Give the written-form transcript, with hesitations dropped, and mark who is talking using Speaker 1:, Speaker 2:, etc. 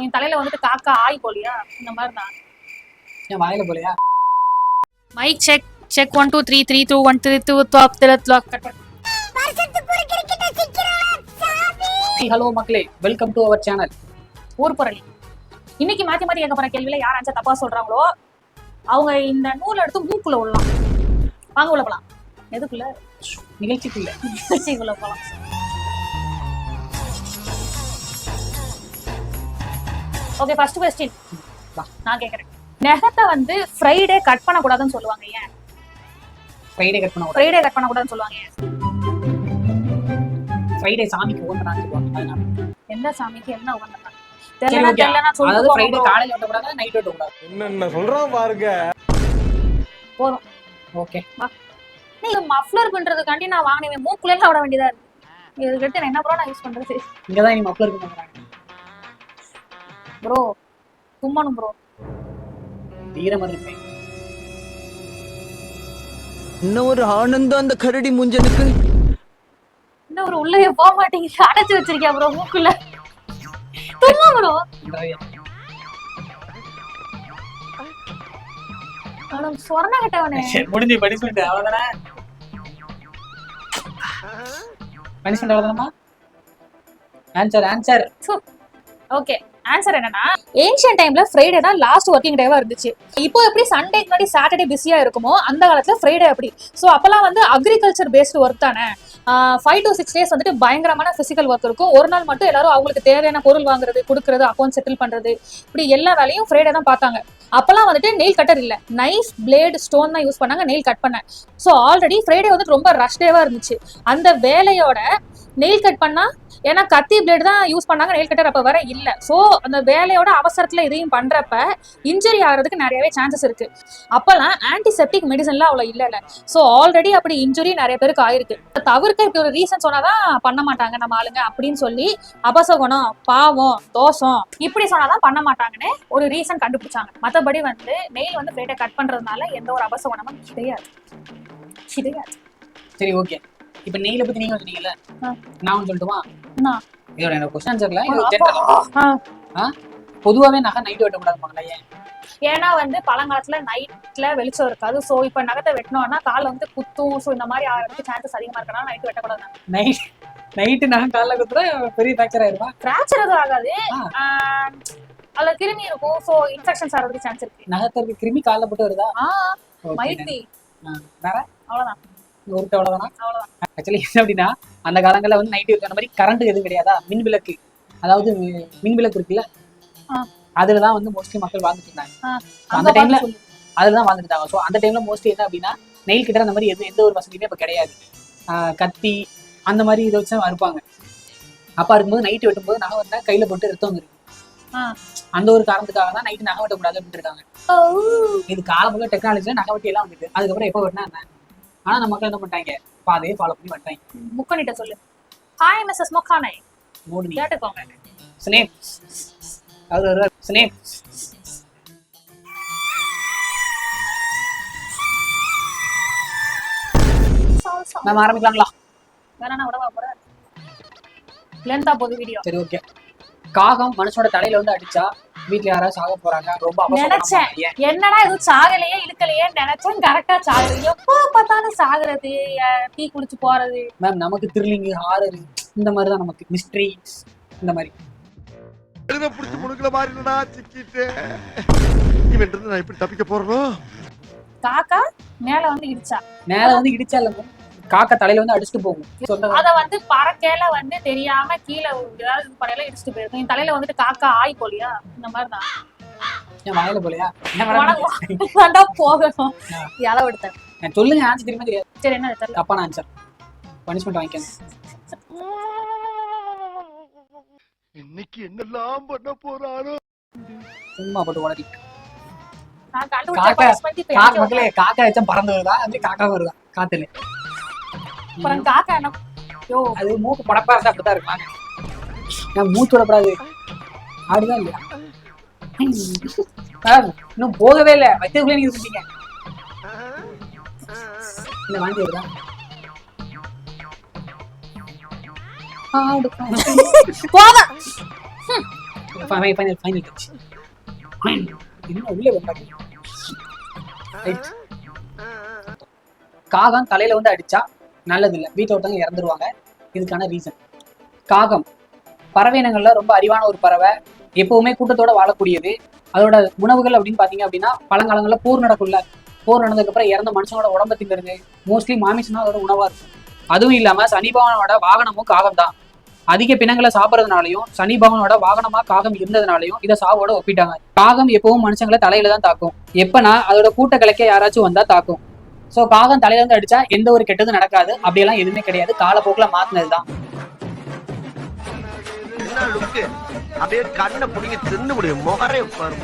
Speaker 1: என் தலையில வந்துட்டு காக்கா ஆய் போலியா இந்த மாதிரி தான்.
Speaker 2: என் வாயில போலியா?
Speaker 1: மைக் செக் செக் 1 2 3 3 2 1 3 2 டாப் தெலத்லாக் கட்.
Speaker 2: ஹலோ மக்களே, வெல்கம் டு அவர் சேனல்
Speaker 1: ஊர் புரளி. இன்னைக்கு மாத்தி மாத்தி கேட்க போற கேள்வியில யார் ஆன்சர் தப்பா சொல்றாங்களோ அவங்க இந்த நூலை எடுத்து மூக்குள்ள விடலாம். வாங்க உள்ள போலாம். எதுக்குள்ள? நிகழ்ச்சிக்குள்ள போலாம். ஓகே, ஃபர்ஸ்ட் क्वेश्चन நான் கேக்குறேன். நகத்தை வந்து ஃப்ரைடே கட் பண்ண கூடாதுன்னு சொல்லுவாங்க. ஏன்
Speaker 2: ஃப்ரைடே கட் பண்ண
Speaker 1: கூடாதுன்னு சொல்லுவாங்க?
Speaker 2: ஃப்ரைடே சாமிக்கு உகந்தனான்னு சொல்லுவாங்க. அதனால
Speaker 1: எந்த சாமிக்கு என்ன உகந்தனா தெரியலனா சொல்லுங்க.
Speaker 2: அதாவது ஃப்ரைடே காலையில வெட்ட கூடாது, நைட் வெட்ட கூடாது.
Speaker 3: என்னென்ன சொல்றோம் பாருங்க.
Speaker 1: போறோம்.
Speaker 2: ஓகே,
Speaker 1: நீ மஃப்ளர் பண்றதுக்காண்டி நான் வாங்குனேன். மூக்குல எல்லாம் விட வேண்டியதா இருக்கு. இதுக்கிட்ட என்ன ப்ரோ நான் யூஸ் பண்றது?
Speaker 2: இங்க தான் நீ மஃப்ளர் பண்றாங்க
Speaker 1: ப்ரோ. தும்மணும் ப்ரோ.
Speaker 2: வீரமர் இருப்பேன்.
Speaker 3: இன்னும் ஒரு ஆனந்தம் அந்த கரடி முஞ்சனுக்கு.
Speaker 1: இன்னும் ஒரு உள்ளே போக மாட்டேங்குது. அடைச்சு வச்சிருக்கியா ப்ரோ மூக்குல? தும்மா ப்ரோ. அவன் சொரண கட்டவனே.
Speaker 2: முடிஞ்சு பனிஷ்மென்ட் அவ்வளவுதானே? பனிஷ்மென்ட் அவ்வளவுதானமா? ஆன்சர்
Speaker 1: ஓகே, ஆன்சர் என்னன்னா ஏன்ஷியன்ட் டைம்ல ஃப்ரைடே தான் லாஸ்ட் ஒர்க்கிங் டேவா இருந்துச்சு. இப்போ எப்படி சண்டேக்கு முன்னாடி சாட்டர்டே பிஸியா இருக்குமோ அந்த காலத்துல ஃப்ரைடே அப்படி. ஸோ அப்பெல்லாம் வந்து அக்ரிகல்ச்சர் பேஸ்டு ஒர்க் தானே. 5 to 6 days வந்துட்டு பயங்கரமான பிசிக்கல் ஒர்க் இருக்கும். ஒரு நாள் மட்டும் எல்லாரும் அவங்களுக்கு தேவையான பொருள் வாங்குறது, கொடுக்கறது, அக்கௌண்ட் செட்டில் பண்றது, இப்படி எல்லா வேலையும் ஃப்ரைடே தான் பார்த்தாங்க. அப்பெல்லாம் வந்துட்டு நெயில் கட்டர் இல்ல, நைஃப், பிளேடு, ஸ்டோன் தான் யூஸ் பண்ணாங்க நெயில் கட் பண்ண. ஸோ ஆல்ரெடி ஃப்ரைடே வந்துட்டு ரொம்ப ரஷ் டேவா இருந்துச்சு. அந்த வேலையோட நெயில் கட் பண்ணா, ஏன்னா கத்தி பிளேடு தான் யூஸ் பண்ணாங்க, நெயில் கட்டர் அப்ப வர இல்ல. ஸோ அந்த வேலையோட அவசரத்துல இதையும் பண்றப்ப இன்ஜுரி ஆகிறதுக்கு நிறையவே சான்சஸ் இருக்கு. அப்பெல்லாம் ஆன்டிசெப்டிக் மெடிசன்லாம் அவ்வளவு இல்ல. ஸோ ஆல்ரெடி அப்படி இன்ஜுரி நிறைய பேருக்கு ஆயிருக்கு. தவிர்க்க இப்படி ஒரு ரீசன் சொன்னாதான் பண்ண மாட்டாங்க நம்ம ஆளுங்க அப்படின்னு சொல்லி அபசகுணம், பாவம், தோஷம் இப்படி சொன்னாதான் பண்ண மாட்டாங்கன்னு ஒரு ரீசன் கண்டுபிடிச்சாங்க. மற்றபடி வந்து நெயில் வந்து பிளேட்டை கட் பண்றதுனால எந்த ஒரு அபசகுணமும் கிடையாது.
Speaker 2: சரி, ஓகே. இப்ப நெயில பத்தி நீங்க சொன்னீங்கல்ல, நான் சொல்லட்டுமா? இதோட எனக்கு क्वेश्चन ஆன்சர்ல இது ஜெனரலா பொதுவாவே நகை நைட் வெட்ட கூடாதுப்பாங்களா? ஏன்?
Speaker 1: ஏன்னா வந்து பழங்காலத்துல நைட்ல வெளிச்சம் இருக்காது. சோ இப்ப நகத்தை வெட்டினோம்னா கால வந்து குத்தும். சோ இந்த மாதிரி ஆகிறதுக்கு சான்சஸ் அதிகமா இருக்கனால நைட் வெட்டக்கூடாது.
Speaker 2: நைட் நகை காலைல குத்துற பெரிய ஃபிராக்சர் ஆயிருமா?
Speaker 1: ஃபிராக்சர் எதுவும் ஆகாது. அதுல கிருமி இருக்கும். சோ இன்ஃபெக்ஷன்ஸ் ஆகிறதுக்கு சான்ஸ் இருக்கு.
Speaker 2: நகத்துக்கு கிருமி காலைல போட்டு வருதா?
Speaker 1: மைட்டி.
Speaker 2: வேற
Speaker 1: அவ்வளவுதான்.
Speaker 2: ஒருத்த அவ்வளவுதான். ஆக்சுவலி என்ன அப்படின்னா, அந்த காலங்கள்ல வந்து நைட்டு இருக்கிற மாதிரி கரண்ட் எதுவும் கிடையாதா? மின் விளக்கு, அதாவது மின் விளக்கு இருக்குல்ல, அதுலதான் வந்து மோஸ்ட்லி மக்கள் வாழ்ந்துட்டு இருந்தாங்க. அந்த டைம்ல அதுலதான் வாழ்ந்துட்டாங்க. ஸோ அந்த டைம்ல மோஸ்ட்லி என்ன அப்படின்னா, நெயில் கிட்ட அந்த மாதிரி எந்த ஒரு வசதியுமே இப்ப கிடையாது. கத்தி அந்த மாதிரி இதை வச்சு இருப்பாங்க. அப்பா இருக்கும்போது நைட்டு வெட்டும்போது நகை வெட்டினா கையில போட்டு ரத்தம் வந்துருக்கு. அந்த ஒரு காரணத்துக்காக தான் நைட்டு நகை வெட்டக்கூடாது அப்படின்னு இருக்காங்க. இது காலமுள்ள டெக்னாலஜில நகை வெட்டி எல்லாம் வந்துட்டு அதுக்கப்புறம் எப்போ வெட்டினா என்ன? ஆனா நம்ம மக்கள் என்ன பண்ணிட்டாங்க, பாதையே ஃபாலோ பண்ணி வெட்டாங்க.
Speaker 1: முக்கனிட்ட சொல்லு, ஹாய் மிஸ்ஸஸ் முக்கானை
Speaker 2: மோடி
Speaker 1: கேட்டுக்கோங்க.
Speaker 2: ஸ்னேக் அது ஸ்னேக் நம்ம ஆரம்பிக்கலாங்களா?
Speaker 1: வேணா விடவா போறேன், லென்த்தா போகுது வீடியோ.
Speaker 2: சரி, ஓகே. காகம் மனுஷனோட தலையில வந்து அடிச்சா வீட்டுல யாராவது சாக போறாங்க. ரொம்ப
Speaker 1: நினைச்சேன் என்னடா எதுவும் சாகலையே இழுக்கலையே நினைச்சேன். கரெக்டா சாகுது. எப்போ பார்த்தாலும் சாகுறது, டீ குடிச்சு போறது.
Speaker 2: மேம், நமக்கு த்ரில்லிங், ஹாரர் இந்த மாதிரி தான், நமக்கு மிஸ்ட்ரி இந்த மாதிரி.
Speaker 3: புடிச்சு முடுக்கல மாறினடா சிக்கிட்டு இவன் இருந்து நான் இப்படி தப்பிக்க போறனோ.
Speaker 1: காக்கா மேல வந்து
Speaker 2: இடிச்சா இல்ல, காக்கா தலையில வந்து அடிச்சுட்டு போகும்.
Speaker 1: அத வந்து பறக்கையில வந்து தெரியாம கீழே ஏதாவது படையில இடிச்சுட்டு போயிருக்கும். என் தலையில வந்துட்டு காக்கா ஆய் போலியா இந்த மாதிரிதான்.
Speaker 2: என் வாயில போலியா?
Speaker 1: போகணும் அளவு எடுத்தேன்.
Speaker 2: சொல்லுங்க, ஆன்சர் தெரியுமா? தெரியாது.
Speaker 1: சரி, என்ன எடுத்த?
Speaker 2: தப்பான ஆன்சர். பனிஷ்மெண்ட் வாங்கிக்கங்க.
Speaker 3: இன்னைக்கு என்னெல்லாம் பண்ண போறாரோ.
Speaker 2: சும்மா போட்டு உடனே
Speaker 1: மக்களே
Speaker 2: காக்கா வச்சா பறந்து வருதா? அப்படி காக்கா வருதா காத்துல?
Speaker 1: காக்கா என்ன?
Speaker 2: அது மூக்கு படப்பா இருந்தா அப்படித்தான் இருப்பாங்க. நான் மூச்சு விடப்படாது. ஆடுதான் இல்லையா? இன்னும் போகவே இல்லை. வச்சதுக்குள்ளே நீங்க சொல்லிட்டீங்க. இந்த வாங்கி வருதா? Final touch. என்ன உள்ள வந்தாங்க. ரைட். காகம் தலையில வந்து அடிச்சா நல்லது இல்லை, வீட்டில் ஒருத்தவங்க இறந்துருவாங்க. இதுக்கான ரீசன் காகம் பறவை இனங்கள்ல ரொம்ப அறிவான ஒரு பறவை, எப்பவுமே கூட்டத்தோட வாழக்கூடியது. அதோட உணவுகள் அப்படின்னு பாத்தீங்க அப்படின்னா பழங்காலங்களில் போர் நடக்கும்ல, போர் நடந்ததுக்கு அப்புறம் இறந்த மனுஷனோட உடம்ப திங்கிறது, மோஸ்ட்லி மாமிசம் தான் அதோட உணவா இருக்கும். அதுவும் இல்லாம சனி பகவானோட வாகனமும் காகம் தான். அதிக பிணங்களை சாப்பிட்றதுனாலையும் சனி பகவானோட வாகனமா காகம் இருந்ததுனாலையும் இதை சாவோட ஒப்பிட்டாங்க. காகம் எப்பவும் மனுஷங்களை தலையில தான் தாக்கும். எப்பனா அதோட கூட்ட கலைக்க யாராச்சும் வந்தா தாக்கும். ஸோ காகம் தலையில இருந்து அடிச்சா எந்த ஒரு கெட்டதும் நடக்காது, அப்படியெல்லாம் எதுவுமே கிடையாது. காலப்போக்கில் மாத்தினதுதான்.
Speaker 3: அப்படியே கண்ணை பிடிங்க தின்னு முடியும் முகரே பாரு.